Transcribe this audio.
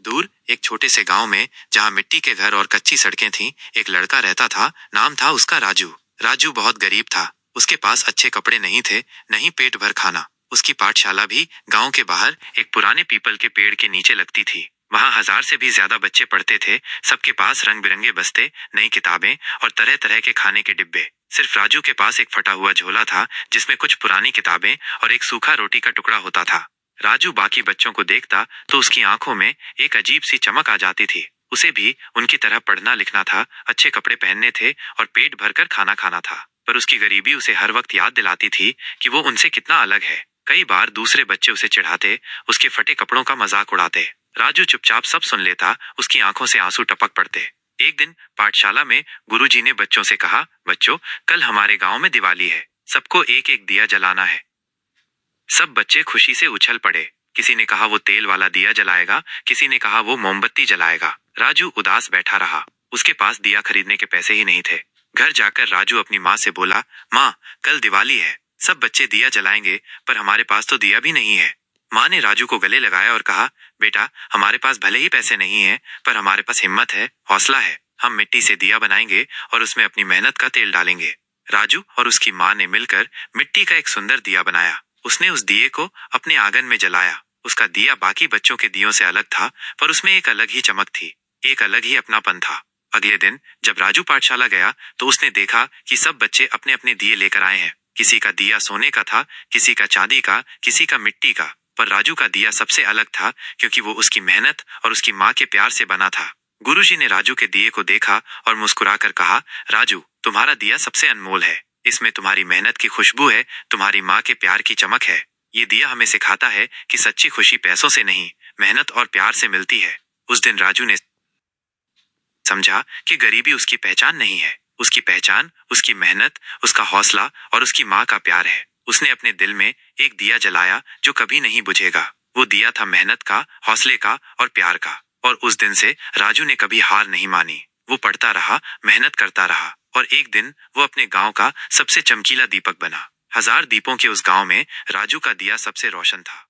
दूर एक छोटे से गांव में, जहां मिट्टी के घर और कच्ची सड़कें थीं, एक लड़का रहता था। नाम था उसका राजू। राजू बहुत गरीब था। उसके पास अच्छे कपड़े नहीं थे, नहीं पेट भर खाना। उसकी पाठशाला भी गांव के बाहर एक पुराने पीपल के पेड़ के नीचे लगती थी। वहां 1000 से भी ज्यादा बच्चे पढ़ते थे। सबके पास रंग बिरंगे बस्ते, नई किताबें और तरह तरह के खाने के डिब्बे। सिर्फ राजू के पास एक फटा हुआ झोला था, जिसमें कुछ पुरानी किताबें और एक सूखा रोटी का टुकड़ा होता था। राजू बाकी बच्चों को देखता तो उसकी आंखों में एक अजीब सी चमक आ जाती थी। उसे भी उनकी तरह पढ़ना लिखना था, अच्छे कपड़े पहनने थे और पेट भरकर खाना खाना था। पर उसकी गरीबी उसे हर वक्त याद दिलाती थी कि वो उनसे कितना अलग है। कई बार दूसरे बच्चे उसे चिढ़ाते, उसके फटे कपड़ों का मजाक उड़ाते। राजू चुपचाप सब सुन लेता, उसकी आंखों से आंसू टपक पड़ते। एक दिन पाठशाला में गुरुजी ने बच्चों से कहा, बच्चों, कल हमारे गांव में दिवाली है। सबको एक एक दिया जलाना है। सब बच्चे खुशी से उछल पड़े। किसी ने कहा वो तेल वाला दिया जलाएगा, किसी ने कहा वो मोमबत्ती जलाएगा। राजू उदास बैठा रहा। उसके पास दिया खरीदने के पैसे ही नहीं थे। घर जाकर राजू अपनी माँ से बोला, माँ, कल दिवाली है, सब बच्चे दिया जलाएंगे, पर हमारे पास तो दिया भी नहीं है। माँ ने राजू को गले लगाया और कहा, बेटा, हमारे पास भले ही पैसे नहीं है, पर हमारे पास हिम्मत है, हौसला है। हम मिट्टी से दिया बनाएंगे और उसमें अपनी मेहनत का तेल डालेंगे। राजू और उसकी माँ ने मिलकर मिट्टी का एक सुंदर दिया बनाया। उसने उस दिए को अपने आंगन में जलाया। उसका दिया बाकी बच्चों के दियों से अलग था, पर उसमें एक अलग ही चमक थी, एक अलग ही अपनापन था। अगले दिन जब राजू पाठशाला गया तो उसने देखा कि सब बच्चे अपने अपने दिए लेकर आए हैं। किसी का दिया सोने का था, किसी का चांदी का, किसी का मिट्टी का, पर राजू का दिया सबसे अलग था, क्योंकि वो उसकी मेहनत और उसकी माँ के प्यार से बना था। गुरुजी ने राजू के दिए को देखा और मुस्कुराकर कहा, राजू, तुम्हारा दिया सबसे अनमोल है। इसमें तुम्हारी मेहनत की खुशबू है, तुम्हारी माँ के प्यार की चमक है। ये दिया हमें सिखाता है कि सच्ची खुशी पैसों से नहीं, मेहनत और प्यार से मिलती है। उस दिन राजू ने समझा कि गरीबी उसकी पहचान नहीं है। उसकी पहचान उसकी मेहनत, उसका हौसला और उसकी माँ का प्यार है। उसने अपने दिल में एक दिया जलाया जो कभी नहीं बुझेगा। वो दिया था मेहनत का, हौसले का और प्यार का। और उस दिन से राजू ने कभी हार नहीं मानी। वो पढ़ता रहा, मेहनत करता रहा और एक दिन वो अपने गांव का सबसे चमकीला दीपक बना। 1000 दीपों के उस गांव में राजू का दिया सबसे रोशन था।